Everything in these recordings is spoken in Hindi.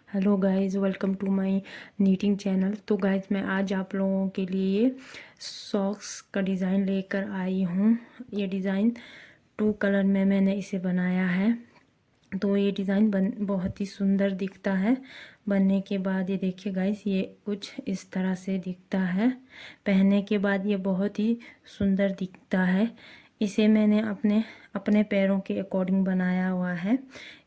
Hello guys, welcome to my knitting channel. तो गाइस, मैं आज आप लोगों के लिए सॉक्स का डिज़ाइन लेकर आई हूँ। ये डिज़ाइन 2 कलर में मैंने इसे बनाया है। तो ये डिज़ाइन बहुत ही सुंदर दिखता है। बनने के बाद ये देखिए गाइस, ये कुछ इस तरह से दिखता है। पहनने के बाद ये बहुत ही सुंदर दिखता है। इसे मैंने अपने पैरों के अकॉर्डिंग बनाया हुआ है।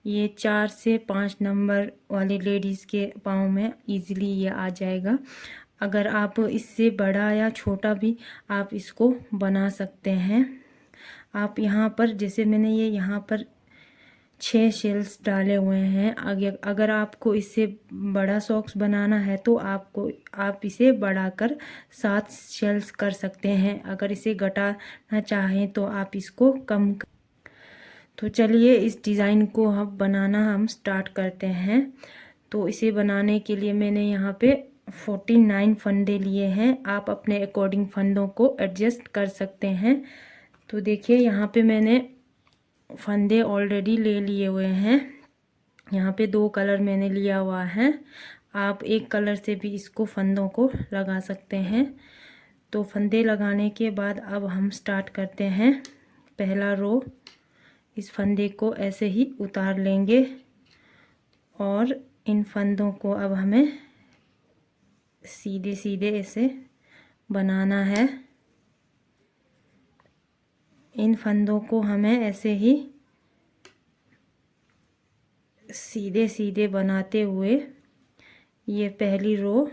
ये 4 से 5 नंबर वाली लेडीज़ के पाँव में इजीली ये आ जाएगा। अगर आप इससे बड़ा या छोटा भी आप इसको बना सकते हैं। आप यहाँ पर जैसे मैंने ये यहाँ पर 6 शेल्स डाले हुए हैं। अगर आपको इससे बड़ा सॉक्स बनाना है तो आप इसे बढ़ाकर 7 शेल्स कर सकते हैं। अगर इसे घटाना चाहें तो आप इसको कम। तो चलिए इस डिज़ाइन को हम स्टार्ट करते हैं। तो इसे बनाने के लिए मैंने यहाँ पे 49 फंदे लिए हैं। आप अपने अकॉर्डिंग फंदों को एडजस्ट कर सकते हैं। तो देखिए यहाँ पे मैंने फंदे ऑलरेडी ले लिए हुए हैं। यहाँ पे 2 कलर मैंने लिया हुआ है। आप एक कलर से भी इसको फंदों को लगा सकते हैं। तो फंदे लगाने के बाद अब हम स्टार्ट करते हैं। पहला रो, इस फंदे को ऐसे ही उतार लेंगे और इन फंदों को अब हमें सीधे सीधे ऐसे बनाना है। इन फंदों को हमें ऐसे ही सीधे सीधे बनाते हुए ये पहली रो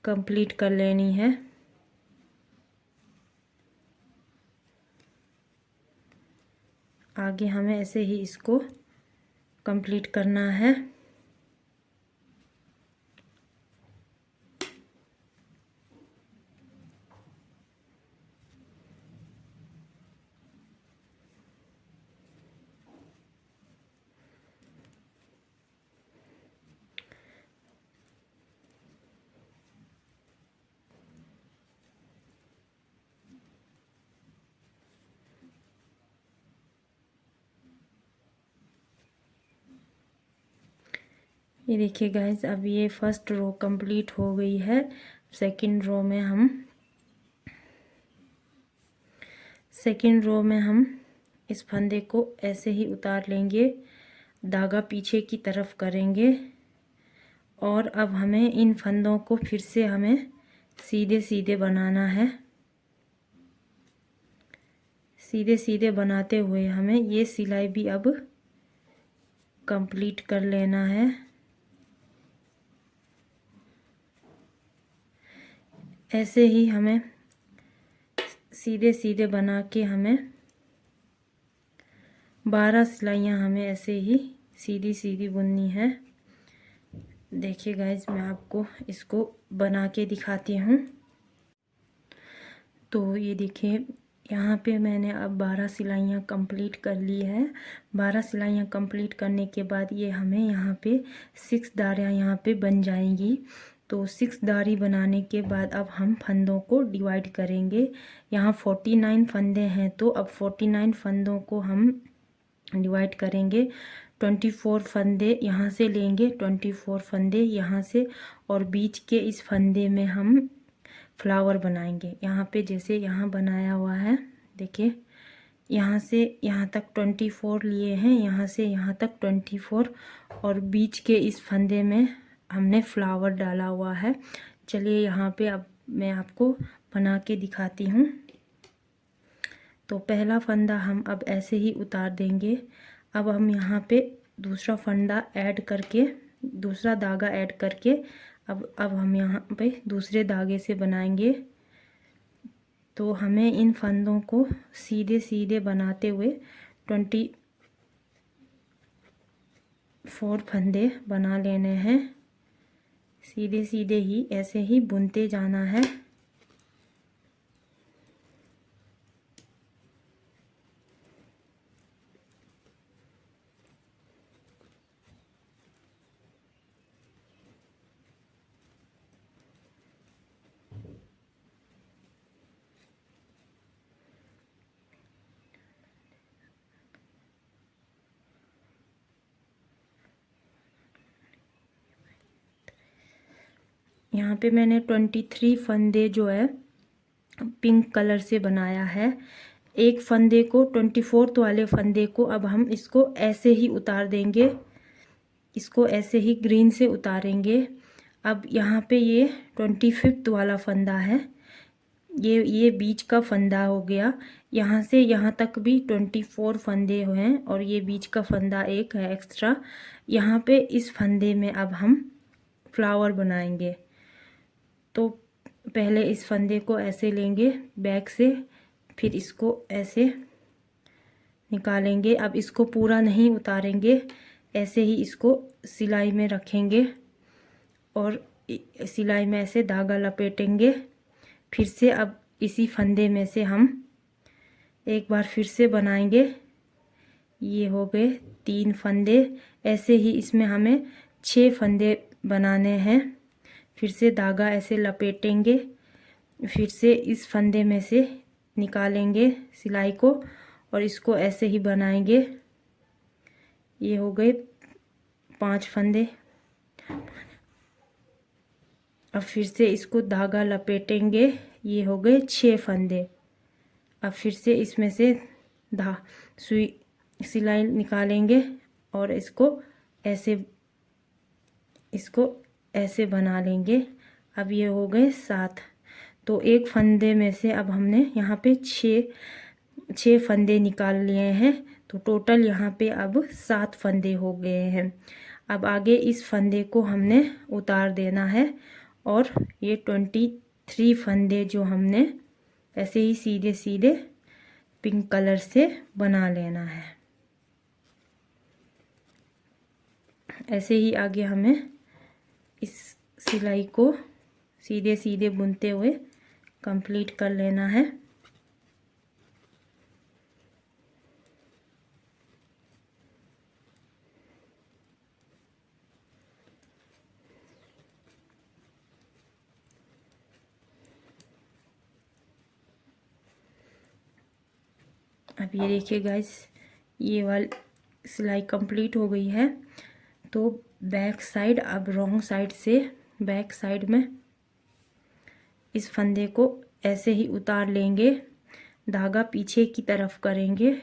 कंप्लीट कर लेनी है। आगे हमें ऐसे ही इसको कंप्लीट करना है। ये देखिए गाइस, अब ये फर्स्ट रो कंप्लीट हो गई है। सेकंड रो में हम इस फंदे को ऐसे ही उतार लेंगे, धागा पीछे की तरफ करेंगे और अब हमें इन फंदों को फिर से हमें सीधे सीधे बनाना है। सीधे सीधे बनाते हुए हमें ये सिलाई भी अब कंप्लीट कर लेना है। ऐसे ही हमें सीधे सीधे बना के हमें 12 सिलाइयाँ हमें ऐसे ही सीधी सीधी बुननी है। देखिए गाइज, मैं आपको इसको बना के दिखाती हूँ। तो ये देखिए, यहाँ पे मैंने अब 12 सिलाइयाँ कंप्लीट कर ली है। 12 सिलाइयाँ कंप्लीट करने के बाद ये हमें यहाँ पे 6 धारियाँ यहाँ पे बन जाएंगी। तो 6 धारी बनाने के बाद अब हम फंदों को डिवाइड करेंगे। यहाँ 49 फंदे हैं, तो अब 49 फंदों को हम डिवाइड करेंगे। 24 फंदे यहाँ से लेंगे, 24 फंदे यहाँ से, और बीच के इस फंदे में हम फ्लावर बनाएंगे। यहाँ पे जैसे यहाँ बनाया हुआ है, देखिए यहाँ से यहाँ तक 24 लिए हैं, यहाँ से यहाँ तक 24, और बीच के इस फंदे में हमने फ्लावर डाला हुआ है। चलिए यहाँ पे अब मैं आपको बना के दिखाती हूँ। तो पहला फंदा हम अब ऐसे ही उतार देंगे। अब हम यहाँ पे दूसरा फंदा ऐड करके, दूसरा धागा ऐड करके अब हम यहाँ पे दूसरे धागे से बनाएंगे। तो हमें इन फंदों को सीधे सीधे बनाते हुए 24 फंदे बना लेने हैं। सीधे सीधे ही ऐसे ही बुनते जाना है। यहाँ पे मैंने 23 फंदे जो है पिंक कलर से बनाया है। एक फंदे को 24th वाले फंदे को अब हम इसको ऐसे ही उतार देंगे, इसको ऐसे ही ग्रीन से उतारेंगे। अब यहाँ पे ये 25th वाला फंदा है, ये बीच का फंदा हो गया। यहाँ से यहाँ तक भी 24 फंदे हैं और ये बीच का फंदा एक है एक्स्ट्रा। यहाँ पे इस फंदे में अब हम फ्लावर बनाएंगे। तो पहले इस फंदे को ऐसे लेंगे बैक से, फिर इसको ऐसे निकालेंगे। अब इसको पूरा नहीं उतारेंगे, ऐसे ही इसको सिलाई में रखेंगे और सिलाई में ऐसे धागा लपेटेंगे। फिर से अब इसी फंदे में से हम एक बार फिर से बनाएंगे। ये हो गए 3 फंदे। ऐसे ही इसमें हमें 6 फंदे बनाने हैं। फिर से धागा ऐसे लपेटेंगे, फिर से इस फंदे में से निकालेंगे सिलाई को और इसको ऐसे ही बनाएंगे। ये हो गए 5 फंदे। अब फिर से इसको धागा लपेटेंगे, ये हो गए 6 फंदे। अब फिर से इसमें से सुई सिलाई निकालेंगे और इसको ऐसे बना लेंगे। अब ये हो गए 7। तो एक फंदे में से अब हमने यहाँ पे 6 फंदे निकाल लिए हैं। तो टोटल यहाँ पे अब 7 फंदे हो गए हैं। अब आगे इस फंदे को हमने उतार देना है और ये 23 फंदे जो हमने ऐसे ही सीधे सीधे पिंक कलर से बना लेना है। ऐसे ही आगे हमें इस सिलाई को सीधे सीधे बुनते हुए कंप्लीट कर लेना है। अब ये देखिए गाइस, ये वाली सिलाई कंप्लीट हो गई है। तो बैक साइड अब रॉन्ग साइड से बैक साइड में इस फंदे को ऐसे ही उतार लेंगे, धागा पीछे की तरफ करेंगे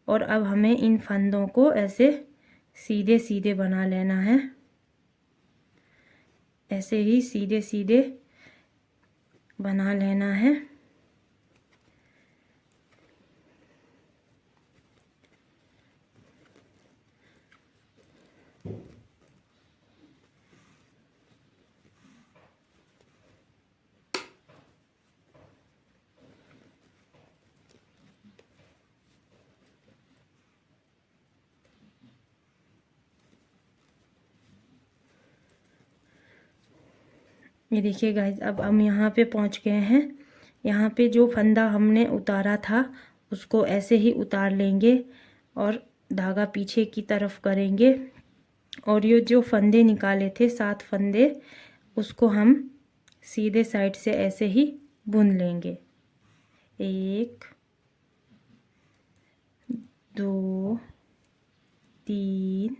और अब हमें इन फंदों को ऐसे सीधे सीधे बना लेना है। ऐसे ही सीधे सीधे बना लेना है। ये देखिए गाइस, अब हम यहाँ पे पहुँच गए हैं। यहाँ पे जो फंदा हमने उतारा था उसको ऐसे ही उतार लेंगे और धागा पीछे की तरफ करेंगे और ये जो फंदे निकाले थे 7 फंदे, उसको हम सीधे साइड से ऐसे ही बुन लेंगे। 1 2 3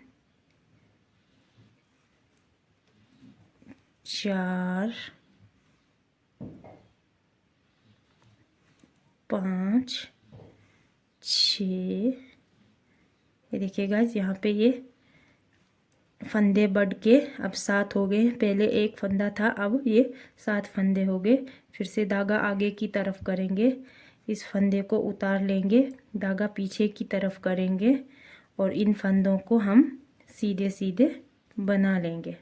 4 5 6। ये देखिए गाइस, यहाँ पे ये फंदे बढ़ के अब 7 हो गए। पहले एक फंदा था, अब ये 7 फंदे हो गए। फिर से धागा आगे की तरफ करेंगे, इस फंदे को उतार लेंगे, धागा पीछे की तरफ करेंगे और इन फंदों को हम सीधे सीधे बना लेंगे।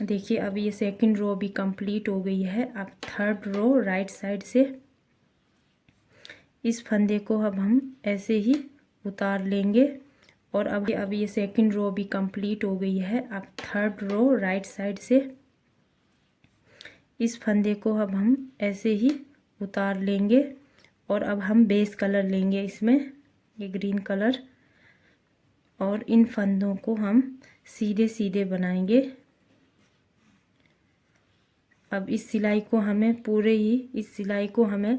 देखिए, अब ये सेकंड रो भी कंप्लीट हो गई है। अब थर्ड रो राइट साइड से इस फंदे को अब हम ऐसे ही उतार लेंगे और अब ये सेकंड रो भी कंप्लीट हो गई है। अब थर्ड रो राइट साइड से इस फंदे को अब हम ऐसे ही उतार लेंगे और अब हम बेस कलर लेंगे इसमें, ये ग्रीन कलर, और इन फंदों को हम सीधे सीधे बनाएंगे। अब इस सिलाई को हमें इस सिलाई को हमें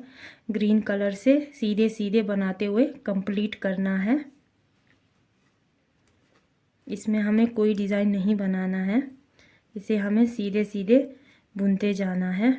ग्रीन कलर से सीधे सीधे बनाते हुए कंप्लीट करना है। इसमें हमें कोई डिज़ाइन नहीं बनाना है, इसे हमें सीधे सीधे बुनते जाना है।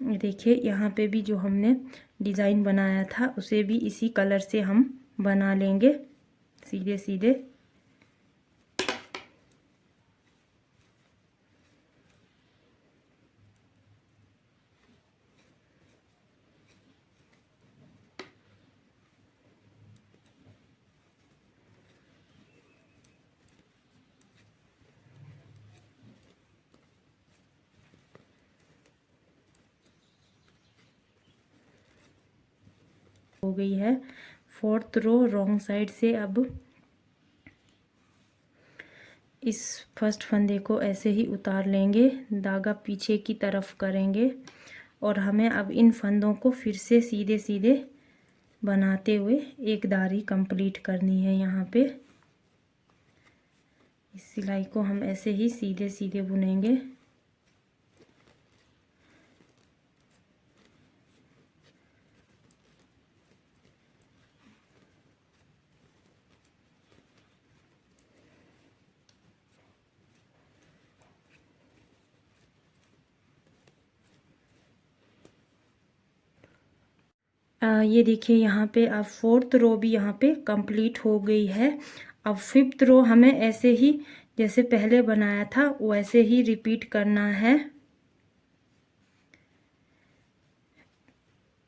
देखिए यहाँ पे भी जो हमने डिज़ाइन बनाया था उसे भी इसी कलर से हम बना लेंगे सीधे सीधे। हो गई है फोर्थ रो रॉन्ग साइड से। अब इस फर्स्ट फंदे को ऐसे ही उतार लेंगे, धागा पीछे की तरफ करेंगे और हमें अब इन फंदों को फिर से सीधे सीधे बनाते हुए एक धारी कंप्लीट करनी है। यहाँ पे इस सिलाई को हम ऐसे ही सीधे सीधे बुनेंगे। ये देखिए यहाँ पे अब फोर्थ रो भी यहाँ पे कंप्लीट हो गई है। अब फिफ्थ रो हमें ऐसे ही जैसे पहले बनाया था वैसे ही रिपीट करना है।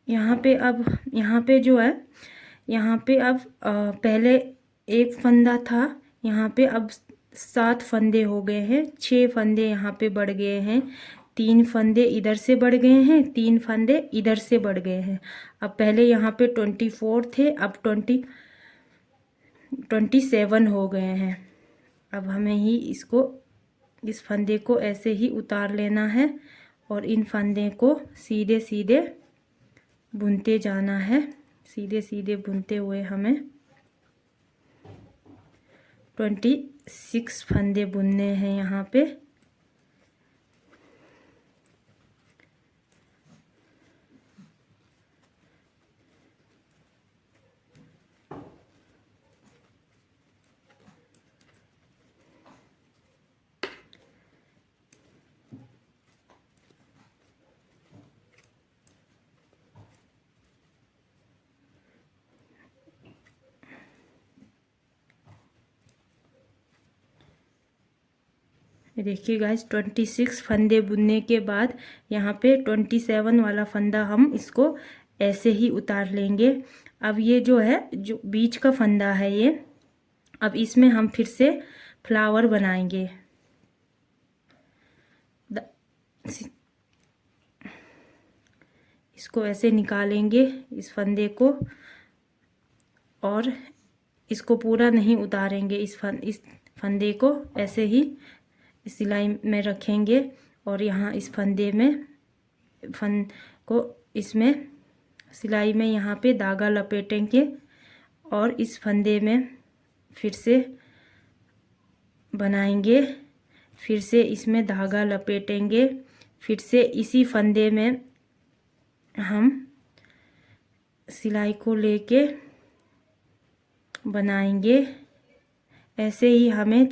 यहाँ पे जो है यहाँ पे अब पहले एक फंदा था, यहाँ पे अब 7 फंदे हो गए हैं, 6 फंदे यहाँ पे बढ़ गए हैं, 3 फंदे इधर से बढ़ गए हैं, 3 फंदे इधर से बढ़ गए हैं। अब पहले यहाँ पे 24 थे, अब 27 हो गए हैं। अब हमें ही इस फंदे को ऐसे ही उतार लेना है और इन फंदे को सीधे सीधे बुनते जाना है। सीधे सीधे बुनते हुए हमें 26 फंदे बुनने हैं यहाँ पे। देखिए गाइस 26 फंदे बुनने के बाद यहाँ पे 27 वाला फंदा हम इसको ऐसे ही उतार लेंगे। अब ये जो है जो बीच का फंदा है ये, अब इसमें हम फिर से फ्लावर बनाएंगे। इसको ऐसे निकालेंगे इस फंदे को और इसको पूरा नहीं उतारेंगे, इस फंदे को ऐसे ही सिलाई में रखेंगे और यहाँ इस फंदे में इसमें सिलाई में यहाँ पे धागा लपेटेंगे और इस फंदे में फिर से बनाएंगे, फिर से इसमें धागा लपेटेंगे, फिर से इसी फंदे में हम सिलाई को लेके बनाएंगे। ऐसे ही हमें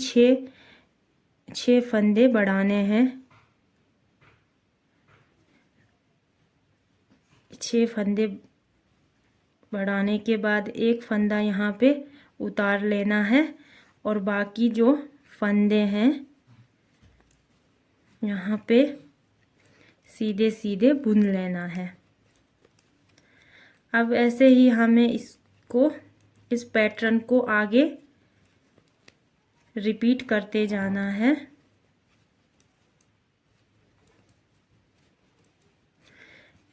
6 फंदे बढ़ाने हैं। 6 फंदे बढ़ाने के बाद एक फंदा यहाँ पे उतार लेना है और बाकी जो फंदे हैं यहाँ पे सीधे सीधे बुन लेना है। अब ऐसे ही हमें इसको, इस पैटर्न को आगे रिपीट करते जाना है।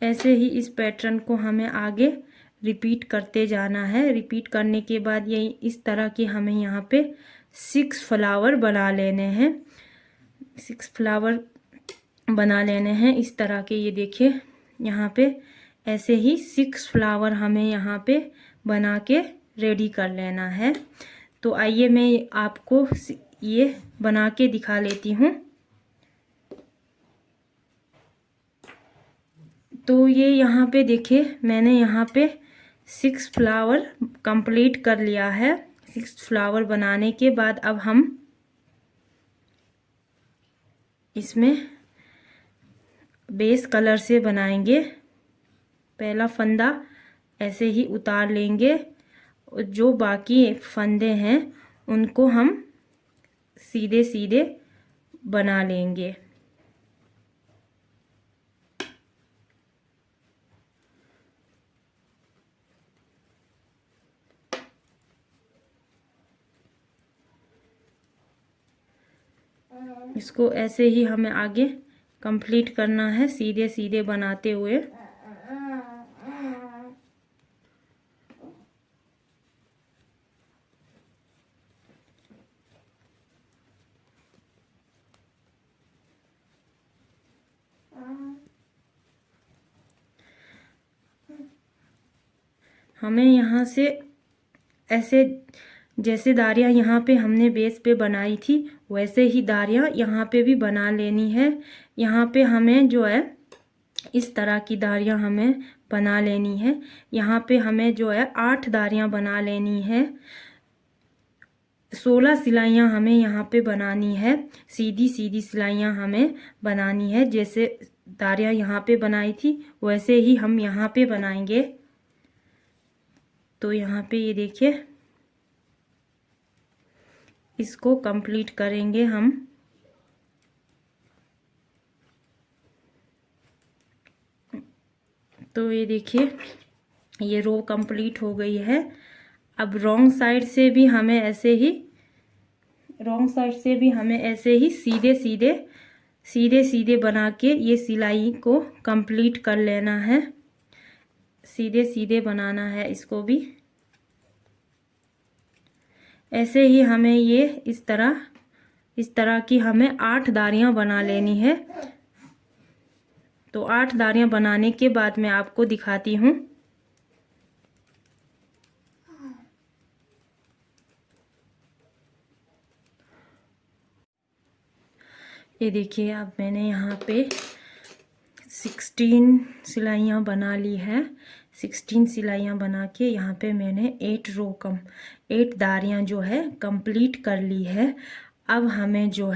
ऐसे ही इस पैटर्न को हमें आगे रिपीट करते जाना है। रिपीट करने के बाद ये इस तरह के हमें यहाँ पे 6 फ्लावर बना लेने हैं। 6 फ्लावर बना लेने हैं इस तरह के। ये देखिए यहाँ पे ऐसे ही 6 फ्लावर हमें यहाँ पे बना के रेडी कर लेना है। तो आइए मैं आपको ये बना के दिखा लेती हूँ। तो ये यहाँ पे देखिए मैंने यहाँ पे 6 फ्लावर कंप्लीट कर लिया है। 6 फ्लावर बनाने के बाद अब हम इसमें बेस कलर से बनाएंगे। पहला फंदा ऐसे ही उतार लेंगे, जो बाकी फंदे हैं उनको हम सीधे सीधे बना लेंगे। इसको ऐसे ही हमें आगे कंप्लीट करना है, सीधे सीधे बनाते हुए। हमें यहाँ से ऐसे जैसे दारियाँ यहाँ पे हमने बेस पे बनाई थी वैसे ही दारियाँ यहाँ पे भी बना लेनी है। यहाँ पे हमें जो है इस तरह की दारियाँ हमें बना लेनी है। यहाँ पे हमें जो है 8 दारियाँ बना लेनी है। 16 सिलाइयाँ हमें यहाँ पे बनानी है। सीधी सीधी सिलाइयाँ हमें बनानी है। जैसे दारियाँ यहाँ पे बनाई थी वैसे ही हम यहाँ पे बनाएंगे। तो यहाँ पे ये देखिए इसको कंप्लीट करेंगे हम। तो ये देखिए ये रो कंप्लीट हो गई है। अब रॉन्ग साइड से भी हमें ऐसे ही सीधे सीधे बना के ये सिलाई को कंप्लीट कर लेना है। सीधे सीधे बनाना है इसको भी। ऐसे ही हमें ये इस तरह की हमें 8 दारियाँ बना लेनी है। तो 8 दारियाँ बनाने के बाद मैं आपको दिखाती हूँ। ये देखिए अब मैंने यहाँ पे 16 सिलाइयाँ बना ली है। 16 सिलाइयाँ बना के यहाँ पे मैंने 8 दारियाँ जो है कंप्लीट कर ली है। अब हमें जो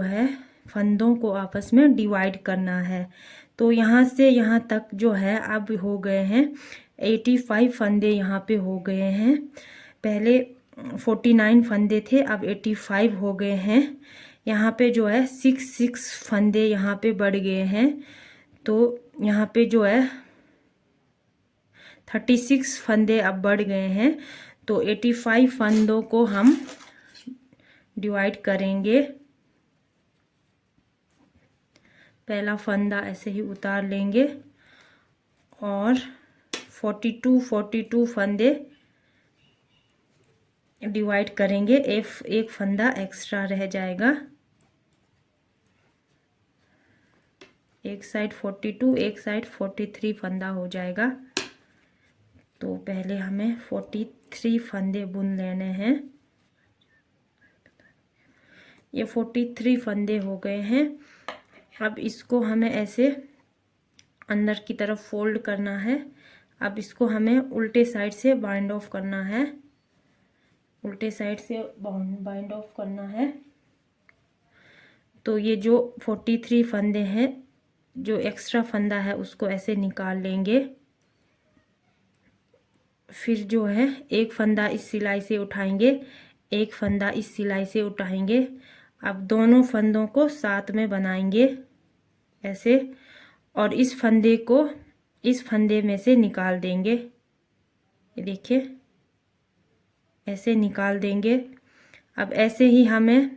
है फंदों को आपस में डिवाइड करना है। तो यहाँ से यहाँ तक जो है अब हो गए हैं 85 फंदे यहाँ पे हो गए हैं। पहले 49 फंदे थे, अब 85 हो गए हैं। यहाँ पे जो है 6 फंदे यहाँ पे बढ़ गए हैं। तो यहाँ पे जो है 36 फंदे अब बढ़ गए हैं। तो 85 फंदों को हम डिवाइड करेंगे। पहला फंदा ऐसे ही उतार लेंगे और 42 फंदे डिवाइड करेंगे। एक फंदा एक्स्ट्रा रह जाएगा। एक साइड 42, एक साइड 43 फंदा हो जाएगा। तो पहले हमें 43 फंदे बुन लेने हैं। ये 43 फंदे हो गए हैं। अब इसको हमें ऐसे अंदर की तरफ फोल्ड करना है। अब इसको हमें उल्टे साइड से बाइंड ऑफ करना है। उल्टे साइड से बाइंड ऑफ करना है। तो ये जो 43 फंदे हैं, जो एक्स्ट्रा फंदा है उसको ऐसे निकाल लेंगे। फिर जो है एक फंदा इस सिलाई से उठाएंगे, एक फंदा इस सिलाई से उठाएंगे। अब दोनों फंदों को साथ में बनाएंगे ऐसे, और इस फंदे को इस फंदे में से निकाल देंगे। ये देखिए ऐसे निकाल देंगे। अब ऐसे ही हमें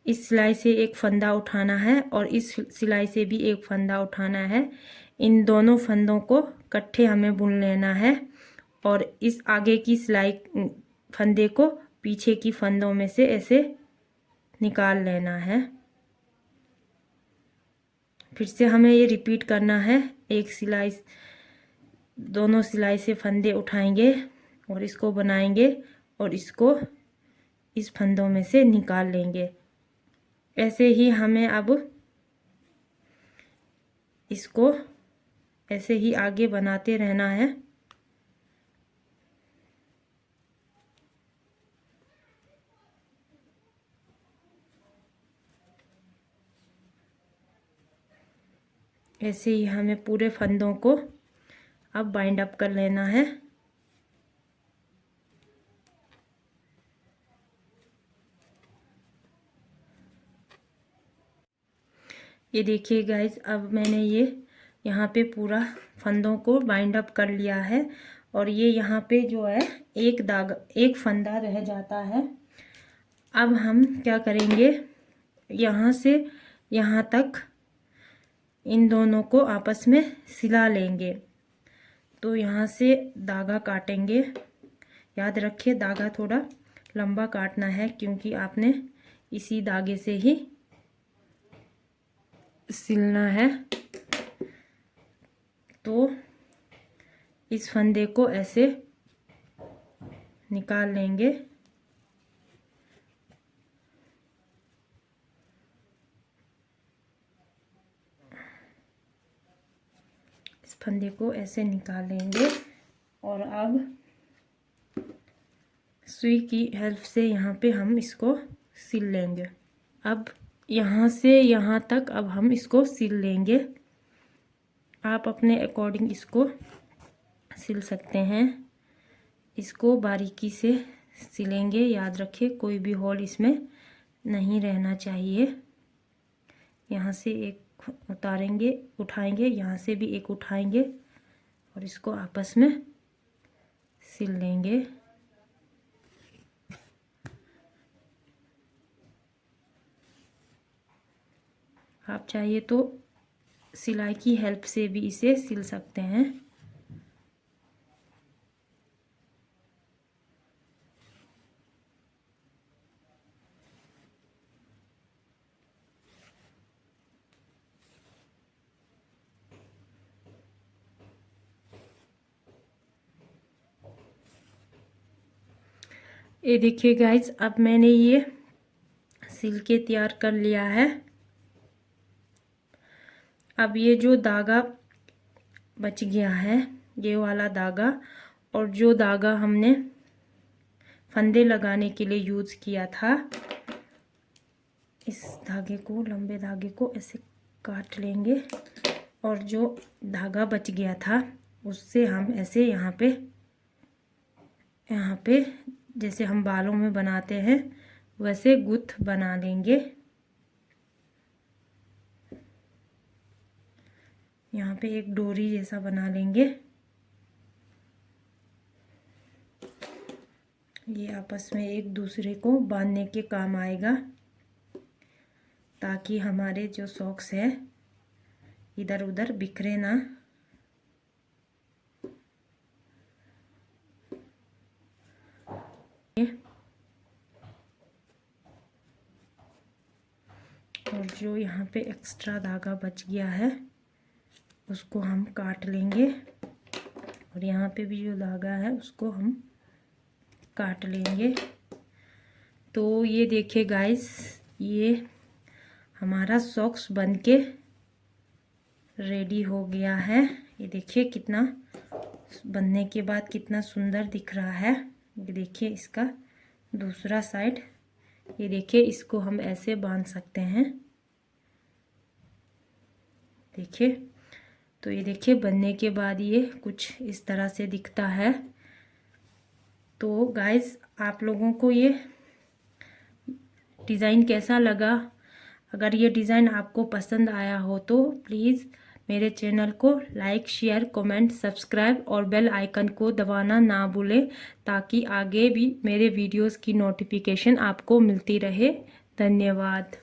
इस सिलाई से एक फंदा उठाना है और इस सिलाई से भी एक फंदा उठाना है। इन दोनों फंदों को इकट्ठे हमें बुन लेना है और इस आगे की सिलाई फंदे को पीछे की फंदों में से ऐसे निकाल लेना है। फिर से हमें ये रिपीट करना है। एक सिलाई, दोनों सिलाई से फंदे उठाएंगे और इसको बनाएंगे और इसको इस फंदों में से निकाल लेंगे। ऐसे ही हमें अब इसको ऐसे ही आगे बनाते रहना है। ऐसे ही हमें पूरे फंदों को अब बाइंड अप कर लेना है। ये देखिए गाइस, अब मैंने ये यहाँ पे पूरा फंदों को बाइंड अप कर लिया है और ये यहाँ पे जो है एक फंदा रह जाता है। अब हम क्या करेंगे, यहाँ से यहाँ तक इन दोनों को आपस में सिला लेंगे। तो यहाँ से धागा काटेंगे। याद रखिए धागा थोड़ा लंबा काटना है क्योंकि आपने इसी धागे से ही सिलना है। तो इस फंदे को ऐसे निकाल लेंगे। इस फंदे को ऐसे निकाल लेंगे और अब सुई की हेल्प से यहाँ पे हम इसको सिल लेंगे। अब यहाँ से यहाँ तक अब हम इसको सिल लेंगे। आप अपने अकॉर्डिंग इसको सिल सकते हैं। इसको बारीकी से सिलेंगे। याद रखिए कोई भी होल इसमें नहीं रहना चाहिए। यहाँ से एक उतारेंगे, उठाएंगे, यहाँ से भी एक उठाएंगे और इसको आपस में सिल लेंगे। आप चाहिए तो सिलाई की हेल्प से भी इसे सिल सकते हैं। ये देखिए गाइज, अब मैंने ये सिल के तैयार कर लिया है। अब ये जो धागा बच गया है, ये वाला धागा, और जो धागा हमने फंदे लगाने के लिए यूज़ किया था, इस धागे को, लंबे धागे को ऐसे काट लेंगे और जो धागा बच गया था उससे हम ऐसे यहाँ पे जैसे हम बालों में बनाते हैं वैसे गुथ बना लेंगे। यहाँ पे एक डोरी जैसा बना लेंगे। ये आपस में एक दूसरे को बांधने के काम आएगा ताकि हमारे जो सॉक्स है इधर उधर बिखरे ना। और जो यहाँ पे एक्स्ट्रा धागा बच गया है उसको हम काट लेंगे और यहाँ पे भी जो धागा है उसको हम काट लेंगे। तो ये देखिए गाइस, ये हमारा सॉक्स बनके रेडी हो गया है। ये देखिए कितना बनने के बाद कितना सुंदर दिख रहा है। ये देखिए इसका दूसरा साइड, ये देखिए इसको हम ऐसे बांध सकते हैं। देखिए, तो ये देखिए बनने के बाद ये कुछ इस तरह से दिखता है। तो गाइस, आप लोगों को ये डिज़ाइन कैसा लगा? अगर ये डिज़ाइन आपको पसंद आया हो तो प्लीज़ मेरे चैनल को लाइक, शेयर, कमेंट, सब्सक्राइब और बेल आइकन को दबाना ना भूलें, ताकि आगे भी मेरे वीडियोस की नोटिफिकेशन आपको मिलती रहे। धन्यवाद।